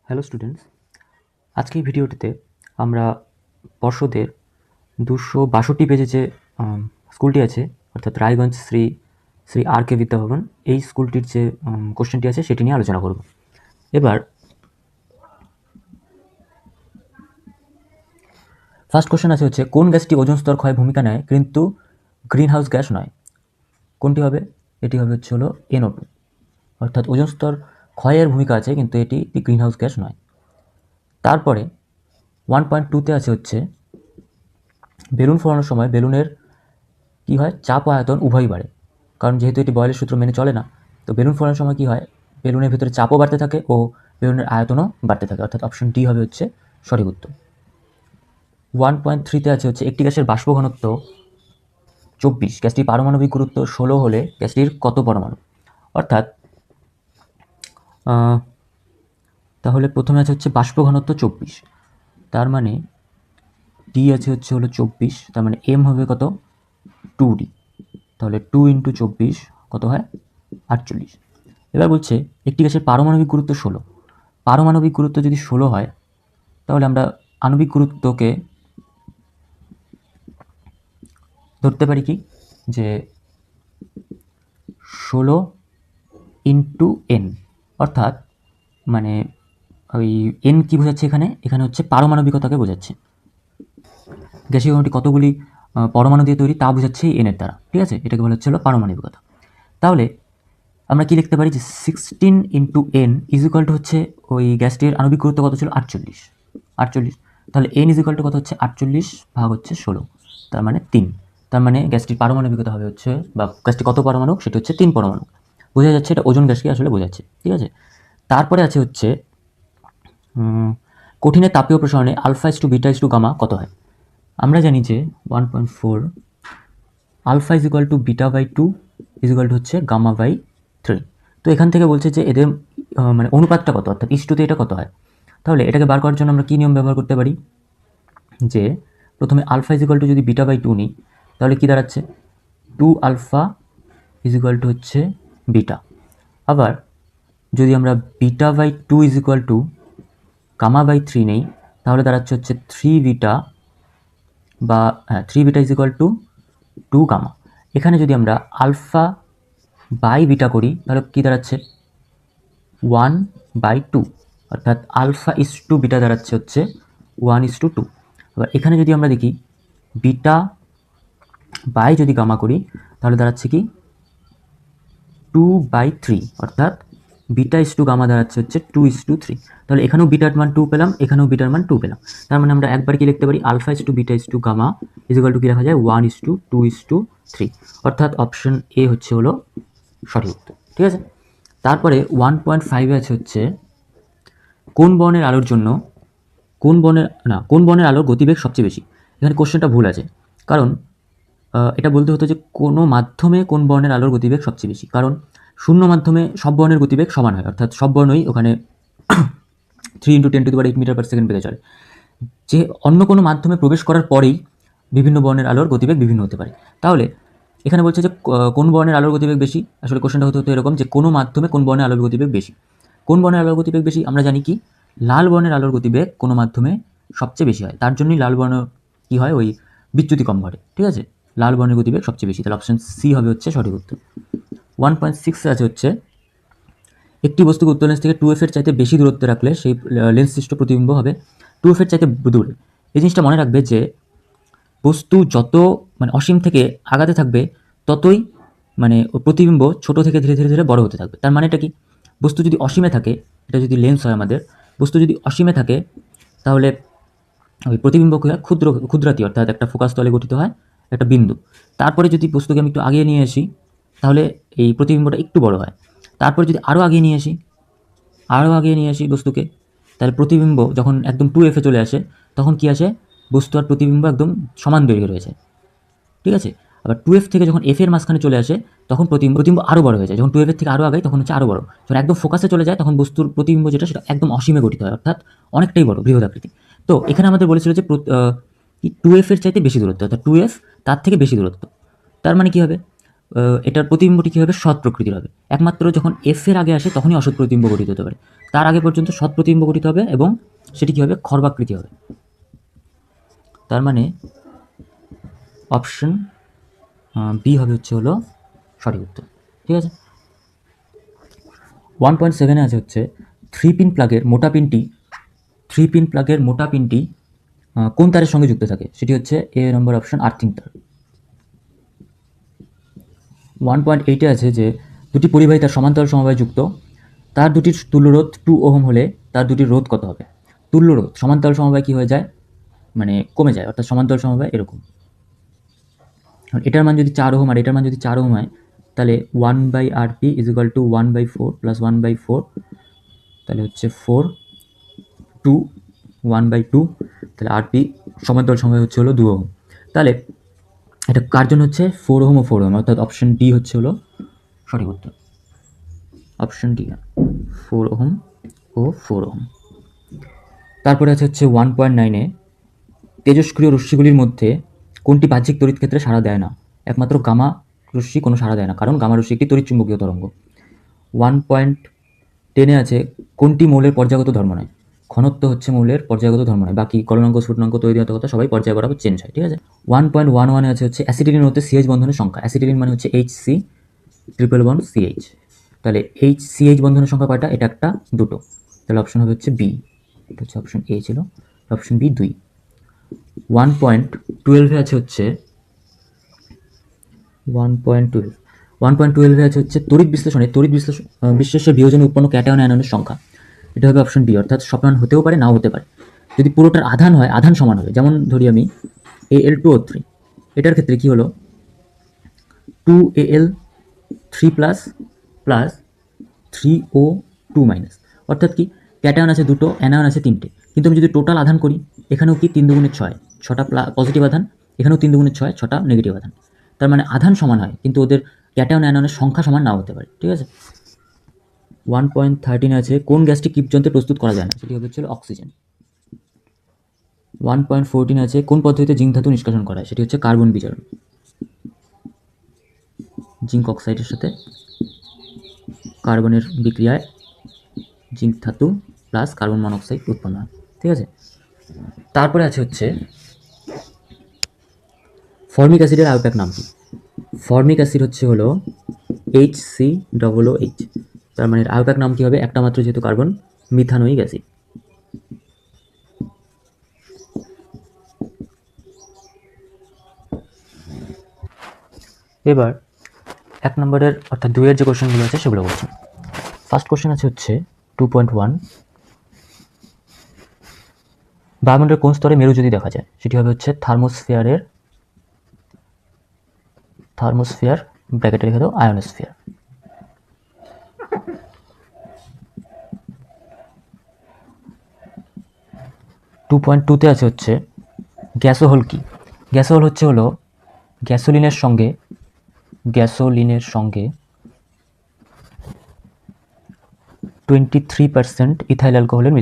Hello students, আজকে এই ভিডিওটিতে আমরা পর্ষদের 262 পেজে যে স্কুলটি আছে অর্থাৎ রায়গঞ্জ শ্রী শ্রী আর কে বিদ্যাভবন, এই স্কুলটির যে কোশ্চেনটি আছে সেটি নিয়ে আলোচনা করব। এবার ফার্স্ট কোশ্চেন আছে হচ্ছে, কোন গ্যাসটি ওজোন স্তর ক্ষয়ে ভূমিকা নেয় কিন্তু গ্রিন হাউস গ্যাস নয়? কোনটি হবে? এটি হবে হলো NO2, অর্থাৎ ওজোন স্তর ক্ষয়ের ভূমিকা আছে কিন্তু এটি গ্রিন হাউস গ্যাস নয়। তারপরে 1.2তে আছে হচ্ছে, বেলুন ফোলানোর সময় বেলুনের কী হয়, চাপ ও আয়তন উভয়ই বাড়ে। কারণ যেহেতু এটি বয়েলের সূত্র মেনে চলে না, তো বেলুন ফোলানোর সময় কী হয়, বেলুনের ভিতরে চাপও বাড়তে থাকে ও বেলুনের আয়তনও বাড়তে থাকে, অর্থাৎ অপশন ডি হবে হচ্ছে সঠিক উত্তর। 1.3তে আছে হচ্ছে, একটি গ্যাসের বাষ্প ঘনত্ব 24, গ্যাসটির পারমাণবিক গুরুত্ব 16 হলে গ্যাসটির কত পরমাণু? অর্থাৎ তাহলে প্রথমে আছে হচ্ছে বাষ্প ঘনত্ব 24, তার মানে ডি আছে হলো 24, তার মানে এম হবে কত, 2D, তাহলে 2 × 24 কত হয়, 48। এবার বলছে একটি গ্যাসের পারমাণবিক গুরুত্ব 16, পারমাণবিক গুরুত্ব যদি 16 হয় তাহলে আমরা আণবিক গুরুত্বকে ধরতে পারি কি, যে 16 × n, অর্থাৎ মানে ওই n কি বোঝাচ্ছে এখানে, এখানে হচ্ছে পারমাণবিকতাকে বোঝাচ্ছে। গ্যাসীয় ঘনটি কতগুলি পরমাণু দিয়ে তৈরি তা বোঝাচ্ছে n এর দ্বারা, ঠিক আছে, এটাকে বলা হচ্ছিল পারমাণবিকতা। তাহলে আমরা কি লিখতে পারি, যে 16 × n হচ্ছে ওই গ্যাসটির আণবিক গুরুত্ব কত ছিল, 48। তাহলে n কত হচ্ছে 48 ভাগ হচ্ছে 16, তার মানে 3। তার মানে গ্যাসটির পারমাণবিকতা হবে হচ্ছে, বা গ্যাসটি কত পরমাণু, সেটা হচ্ছে 3 পরমাণু। বোঝা যাচ্ছে এটা ওজোন গ্যাসকে আসলে বোঝাচ্ছে, ঠিক আছে। তারপরে আছে হচ্ছে, কঠিনের তাপীয় প্রসারণে α/β/γ কত হয়? আমরা জানি যে 1.4 α β/2 হচ্ছে γ/3। তো এখান থেকে বলছে যে এদের মানে অনুপাতটা কত, অর্থাৎ ইস্টুতে এটা কত হয়। তাহলে এটাকে বার করার জন্য আমরা কী নিয়ম ব্যবহার করতে পারি, যে প্রথমে α যদি β/2 নিই তাহলে কি দাঁড়াচ্ছে, 2α হচ্ছে বিটা। আবার যদি আমরা β/2 γ/3 নেই তাহলে দাঁড়াচ্ছে হচ্ছে 3β, বা 3β 2γ। এখানে যদি আমরা α/β করি তাহলে কি দাঁড়াচ্ছে 1/2, অর্থাৎ α/β দাঁড়াচ্ছে হচ্ছে 1:2। এবার এখানে যদি আমরা দেখি বিটা বাই যদি গামা করি তাহলে দাঁড়াচ্ছে কি 2/3, অর্থাৎ β/γ দাঁড়াচ্ছে হচ্ছে 2:3। তাহলে এখানেও বিটার মান 2 পেলাম, এখানেও বিটার মান 2 পেলাম। তার মানে আমরা একবার কি লিখতে পারি, α/β/γ কি লেখা যায় 1:2:3, অর্থাৎ অপশন এ হলো সঠিক উত্তর, ঠিক আছে। তারপরে 1.5 আছে হচ্ছে, কোন বর্ণের আলোর জন্য কোন বর্ণের আলোর গতিবেগ সবচেয়ে বেশি? এখানে কোশ্চেনটা ভুল আছে, কারণ এটা বলতে হতো যে কোনো মাধ্যমে কোন বর্ণের আলোর গতিবেগ সবচেয়ে বেশি, কারণ শূন্য মাধ্যমে সব বর্ণের গতিবেগ সমান হয়, অর্থাৎ সব বর্ণই ওখানে 3 × 10⁸ মিটার/সেকেন্ড বেগে চলে। যে অন্য কোনো মাধ্যমে প্রবেশ করার পরেই বিভিন্ন বর্ণের আলোর গতিবেগ বিভিন্ন হতে পারে। তাহলে এখানে বলছে যে কোন বর্ণের আলোর গতিবেগ বেশি, আসলে কোশ্চেনটা হতো এরকম, যে কোনো মাধ্যমে কোন বর্ণের আলোর গতিবেগ বেশি। কোন বর্ণের আলোর গতিবেগ বেশি আমরা জানি কি, লাল বর্ণের আলোর গতিবেগ কোনো মাধ্যমে সবচেয়ে বেশি হয়, তার জন্যই লাল বর্ণ কী হয়, ওই বিচ্যুতি কম ঘটে, ঠিক আছে। লাল বর্ণের গতিবেগ সবচেয়ে বেশি, তাহলে অপশন সি হবে হচ্ছে সঠিক উত্তর। 1.6 আছে হচ্ছে, একটি বস্তুকে উত্তল লেন্স থেকে 2f এর চাইতে বেশি দূরত্বে রাখলে সেই লেন্স সৃষ্ট প্রতিবিম্ব হবে 2f এর চাইতে দূরে। এই জিনিসটা মনে রাখবে যে বস্তু যত মানে অসীম থেকে আগাতে থাকবে ততই মানে প্রতিবিম্ব ছোট থেকে ধীরে ধীরে ধীরে বড় হতে থাকবে। তার মানেটা কি, বস্তু যদি অসীমে থাকে, এটা যদি লেন্স হয় আমাদের, বস্তু যদি অসীমে থাকে তাহলে ওই প্রতিবিম্ব কী হয়, ক্ষুদ্রাতি, অর্থাৎ একটা ফোকাস তলে গঠিত হয় একটা বিন্দু। তারপরে যদি বস্তুকে আমি একটু আগিয়ে নিয়ে আসি তাহলে এই প্রতিবিম্বটা একটু বড় হয়। তারপরে যদি আরও আগিয়ে নিয়ে আসি বস্তুকে, তাহলে প্রতিবিম্ব যখন একদম 2f চলে আসে তখন কি আসে, বস্তু আর প্রতিবিম্ব একদম সমান দৈর্ঘ্য রয়েছে, ঠিক আছে। আবার 2f থেকে যখন f এর মাঝখানে চলে আসে তখন প্রতিবিম্ব আরও বড় হয়ে যায়। যখন 2f থেকে আরও আগায় তখন হচ্ছে আরও বড়। যখন একদম ফোকাসে চলে যায় তখন বস্তুর প্রতিবিম্ব যেটা সেটা একদম অসীমে গঠিত হয়, অর্থাৎ অনেকটাই বড়, বৃহদাকৃতি। তো এখানে আমাদের বলেছিল যে 2f এর চাইতে বেশি দূরত্ব, অর্থাৎ 2f তার থেকে বেশি দূরত্ব। তার মানে কি হবে, এটার প্রতিবিম্বটি কী হবে, সৎ প্রকৃতির হবে। একমাত্র যখন f এর আগে আসে তখনই অসৎ প্রতিবিম্ব গঠিত হতে পারে। তার আগে পর্যন্ত সৎ প্রতিবিম্ব গঠিত হবে এবং সেটি কী হবে, খর্বাকৃতি হবে। তার মানে অপশন বি হবে হচ্ছে হলো সঠিক উত্তর। ঠিক আছে। 1.7 আছে হচ্ছে 3 পিন প্লাগের মোটা পিনটি কোন তারের সঙ্গে যুক্ত থাকে, সেটি হচ্ছে এ নম্বর অপশন আর্থিং তার। 1.8 আছে যে দুটি পরিবাহী তার সমান্তরাল সমবায়ে যুক্ত, তার দুটির তুল্যরোধ 2 ওহম হলে তার দুটির রোধ কত হবে। তুল্যরোধ সমান্তরাল সমবায় কী হয়ে যায়, মানে কমে যায়, অর্থাৎ সমান্তরাল সমবায় এরকম। এটার মান যদি 4 ওহম আর এটার মান যদি 4 ওহম হয়, তাহলে 1/RP = 1/4 + 1/4, তাহলে হচ্ছে 4 2 1/2, তাহলে RP সমান্তরাল সমবায় হচ্ছে হলো 2 ওহম। তাহলে এটা কার জন্য হচ্ছে 4 ওহম ও 4 ওহম, অর্থাৎ অপশন ডি হচ্ছে হলো সঠিক উত্তর। অপশন ডি 4 ওহম ও 4 ওহম। তারপরে আছে হচ্ছে 1.9-এ তেজস্ক্রিয় রশ্মিগুলির মধ্যে কোনটি বাহ্যিক তড়িৎ ক্ষেত্রে সাড়া দেয় না। একমাত্র গামা রশ্মি কোনো সাড়া দেয় না, কারণ গামা রশ্মি একটি তড়িৎচুম্বকীয় তরঙ্গ। 1.10-এ আছে কোনটি মৌলের পর্যায়গত ধর্ম নয়। ঘনত্ব হচ্ছে মৌলের পর্যায়গত ধর্ম নয়, বাকি গলনাঙ্ক স্ফুটনাঙ্ক তৈরিগত সবাই পর্যায় বরাবর চেঞ্জ হয়। ঠিক আছে। 1.11-এ আছে হচ্ছে অ্যাসিটিলিনের মধ্যে সিএইচ বন্ধনের সংখ্যা। অ্যাসিটিলিন মানে হচ্ছে HC ট্রিপল বন্ড CH, তাহলে HCH বন্ধনের সংখ্যা কয়টা, এটা একটা দুটো, তাহলে অপশন হবে হচ্ছে বি। এটা হচ্ছে অপশন এ ছিল, অপশন বি 2। 1.12-এ আছে হচ্ছে 1.12 আছে হচ্ছে তড়িৎ বিশ্লেষণে বিয়োজনে উৎপন্ন ক্যাটায়ন আয়নের সংখ্যা। এটা হবে অপশন বি, অর্থাৎ সমান হতেও পারে নাও হতে পারে। যদি পুরোটার আধান হয়, আধান সমান হবে, যেমন ধরি আমি Al2O3, এটার ক্ষেত্রে কি হলো 2Al3+ 3O2-, অর্থাৎ কি ক্যাটায়ন আছে দুটো, অ্যানায়ন আছে তিনটে, কিন্তু আমি যদি টোটাল আধান করি, এখানেও কি 3 দুগুণে 6, 6টা পজিটিভ আধান, এখানেও 3 দুগুণে 6, 6টা নেগেটিভ আধান। তার মানে আধান সমান হয়, কিন্তু ওদের ক্যাটায়ন অ্যানায়নের সংখ্যা সমান নাও হতে পারে। ঠিক আছে। 1.13 আছে কোন গ্যাসটি কীপযন্ত্রে প্রস্তুত করা যায় না, সেটি হবে হচ্ছে অক্সিজেন। 1.14 আছে কোন পদ্ধতিতে জিঙ্ক ধাতু নিষ্কাশন করা হয়, সেটি হচ্ছে কার্বন বিজারণ। জিঙ্ক অক্সাইডের সাথে কার্বনের বিক্রিয়ায় জিঙ্ক ধাতু প্লাস কার্বন মনোক্সাইড উৎপন্ন হয়। ঠিক আছে। তারপরে আছে হচ্ছে ফর্মিক অ্যাসিডের আয়ুপাক নাম কি। ফর্মিক অ্যাসিড হচ্ছে হলো HCOOH, তার মানে আয়ুপাক নাম কি হবে, একটা মাত্র যেহেতু কার্বন, মিথানোয়িক অ্যাসিড। এবার 1 নম্বরের অর্থাৎ 2-এর যে কোশ্চেনগুলো আছে সেগুলো বলছি। ফার্স্ট কোশ্চেন আছে হচ্ছে 2.1, বায়ুমণ্ডলের কোন স্তরে মেরু যদি দেখা যায়, সেটি হবে হচ্ছে থার্মোস্ফিয়ার ব্র্যাকেটে রেখে দাও আয়োনোস্ফিয়ার। 2.2-তে আছে হচ্ছে গ্যাসোহল কি। গ্যাসোহল হচ্ছে হলো গ্যাসোলিনের সঙ্গে 23% ইথাইল অ্যালকোহলের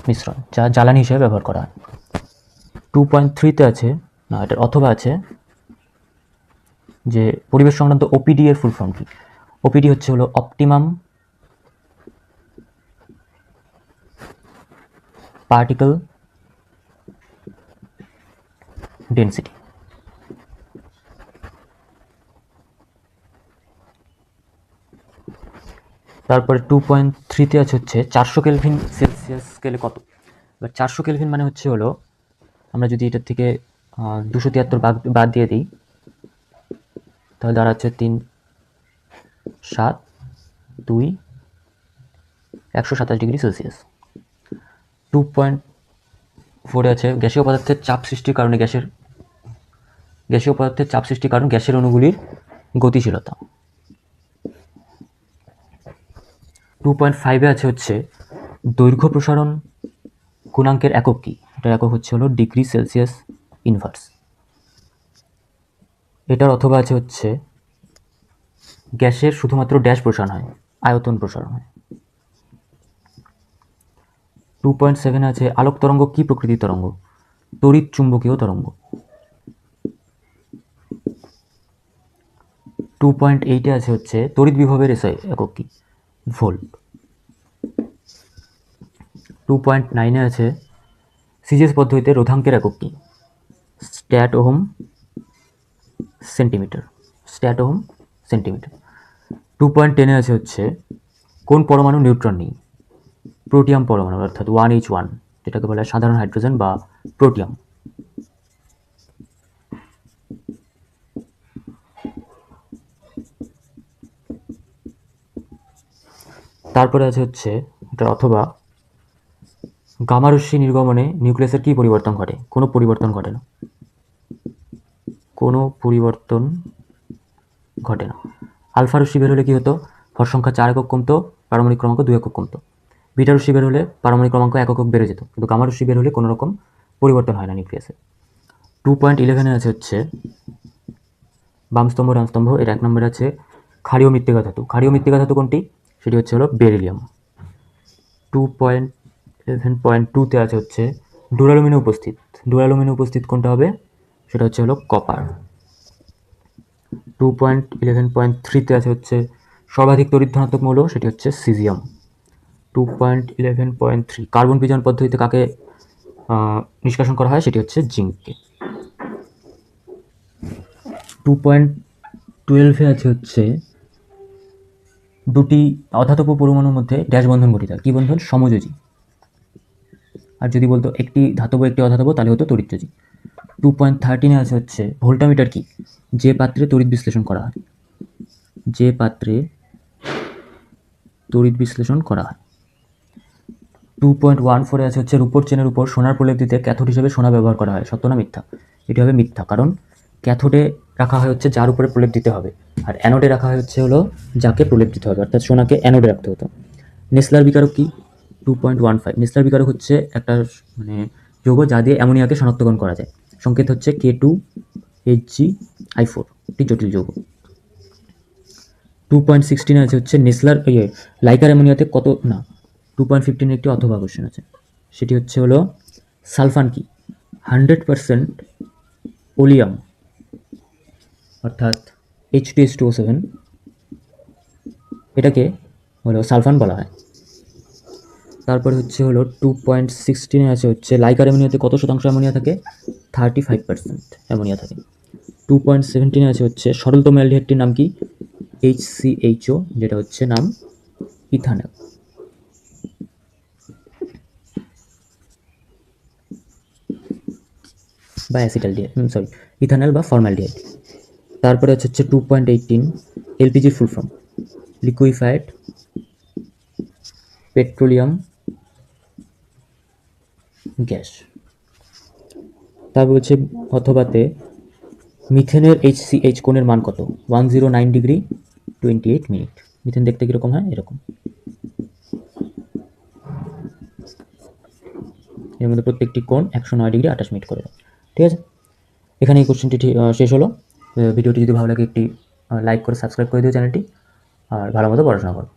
মিশ্রণ। যা জ্বালানি হিসেবে ব্যবহার করা হয়। 2.3-তে আছে না, এটার অথবা আছে যে পরিবেশ সংক্রান্ত OPD এর ফুল ফর্ম কি। OPD হচ্ছে হলো অপটিমাম পার্টিকেল ডেন্সিটি। তারপরে 2.3-তে আছে হচ্ছে 400 কেলভিন সেলসিয়াস স্কেলে কত। এবার 400 কেলভিন মানে হচ্ছে হলো, আমরা যদি এটার থেকে 273 বাদ দিয়ে দিই, তাহলে দাঁড়াচ্ছে 3 7 2 127 ডিগ্রি সেলসিয়াস। 2.4-এ আছে গ্যাসীয় পদার্থের চাপ সৃষ্টির কারণে গ্যাসের অণুগুলির গতিশীলতা। 2.5-এ আছে হচ্ছে দৈর্ঘ্য প্রসারণ গুণাঙ্কের একক কি। এটার একক হচ্ছে হলো ডিগ্রি সেলসিয়াস ইনভার্স। এটার অথবা আছে হচ্ছে গ্যাসের শুধুমাত্র ড্যাশ প্রসারণ হয়, আয়তন প্রসারণ হয়। 2.7-এ আছে আলোক তরঙ্গ কি প্রকৃতির তরঙ্গ, তড়িৎ চুম্বকীয় তরঙ্গ। 2.8 আছে হচ্ছে তড়িৎ বিভবের এসআই একক কি, ভোল্ট। 2.9 আছে সিজিএস পদ্ধতিতে রোধাঙ্কের একক কি, stat ohm centimetre, stat ohm centimetre. 2.10 আছে হচ্ছে কোন পরমাণু নিউট্রন নেই, প্রোটিয়াম পরমাণু, অর্থাৎ 1H1, যেটাকে বলা হয় সাধারণ হাইড্রোজেন বা প্রোটিয়াম। তারপরে আছে হচ্ছে এটা অথবা গামা রশ্মি নির্গমনে নিউক্লিয়াসের কি পরিবর্তন ঘটে, কোনো পরিবর্তন ঘটে না, কোনো পরিবর্তন ঘটে না। আলফা রশ্মি বের হলে কি হতো, ভর সংখ্যা 4 একক কমতো, পারমাণবিক ক্রমাঙ্ক 2 একক কমতো। বিটা রশ্মি বের হলে পারমাণবিক ক্রমাঙ্ক 1 একক বেড়ে যেত, কিন্তু গামা রশ্মি বের হলে কোনো রকম পরিবর্তন হয় না নিউক্লিয়াসে। 2.11 আছে হচ্ছে বাম স্তম্ভ ডান স্তম্ভ, এর 1 নম্বরে আছে ক্ষারীয় মৃত্তিকা ধাতু। ক্ষারীয় মৃত্তিকা ধাতু কোনটি, সেটি হচ্ছে হলো বেরিলিয়াম। 2.11.2 আছে হচ্ছে ডুরালুমিনে উপস্থিত, ডুরালুমিনে উপস্থিত কোনটা হবে, সেটা হচ্ছে হলো কপার। 2.11.3 আছে হচ্ছে সর্বাধিক তড়িৎ ধনাত্মক মৌল, সেটি হচ্ছে সিজিয়াম। 2.11.3 কার্বন বিজারণ পদ্ধতিতে কাকে নিষ্কাশন করা হয়, সেটি হচ্ছে জিঙ্ককে। 2.12 আছে হচ্ছে দুটি অধাতব পরমাণুর মধ্যে ড্যাশ বন্ধন গঠিত, কি বন্ধন, সমযোজী। আর যদি বলতো একটি ধাতব একটি অধাতব, তাহলে হতো তড়িৎযোজী। 2.13 আছে হচ্ছে ভোল্টামিটার কি, যে পাত্রে তড়িৎ বিশ্লেষণ করা হয়, যে পাত্রে তড়িৎ বিশ্লেষণ করা হয়। 2.14 আছে হচ্ছে রূপোর চেনের উপর সোনার প্রলেপ দিতে ক্যাথোড হিসেবে সোনা ব্যবহার করা হয়, সত্য না মিথ্যা, এটি হবে মিথ্যা, কারণ ক্যাথোডে রাখা হয় হচ্ছে যার উপরে প্রলেপ দিতে হবে, আর অ্যানোডে রাখা হয় হচ্ছে হলো যাকে প্রলেপ দিতে হবে, অর্থাৎ সোনাকে অ্যানোডে রাখতে হতো। নেসলার বিকারক কি, 2.15 নেসলার বিকারক হচ্ছে একটা মানে যৌগ যা দিয়ে অ্যামোনিয়াকে শনাক্তকরণ করা যায়, সংকেত হচ্ছে K2HgI4, একটি জটিল যৌগ। 2.16 আছে হচ্ছে নেসলার লাইকার অ্যামোনিয়াতে কত না, 2.15 একটি অথবা কোশ্চেন আছে, সেটি হচ্ছে হলো সালফান কি, 100% ওলিয়াম, অর্থাৎ H2S2O7, এটাকে হলো সালফান বলা হয়। তারপরে হচ্ছে হলো 2.16 আছে হচ্ছে লাইকার অ্যামোনিয়াতে কত শতাংশ অ্যামোনিয়া থাকে, 35% অ্যামোনিয়া থাকে। 2.17 আছে হচ্ছে সরলতম অ্যালডিহাইডটির নাম কি, HCHO, যেটা হচ্ছে নাম ইথানল। বা অ্যাসিটালডিহাইড, সরি ইথানল বা ফর্মালডিহাইড। তারপরে হচ্ছে 2.18 এলপিজির full form, liquefied petroleum gas. তারপর হচ্ছে অথবাতে মিথেনের HCH কোণের মান কত, 109 ডিগ্রি 28 মিনিট। মিথেন দেখতে কীরকম হয়, এরকম। এর মধ্যে প্রত্যেকটি কোণ 109 ডিগ্রি 28 মিনিট করে, ঠিক আছে। এখানে এই কোশ্চেনটি শেষ হলো। ভিডিওটি যদি ভালো লাগে একটি লাইক করে সাবস্ক্রাইব করে দিও চ্যানেলটি, আর ভালো মতো পড়াশোনা করো।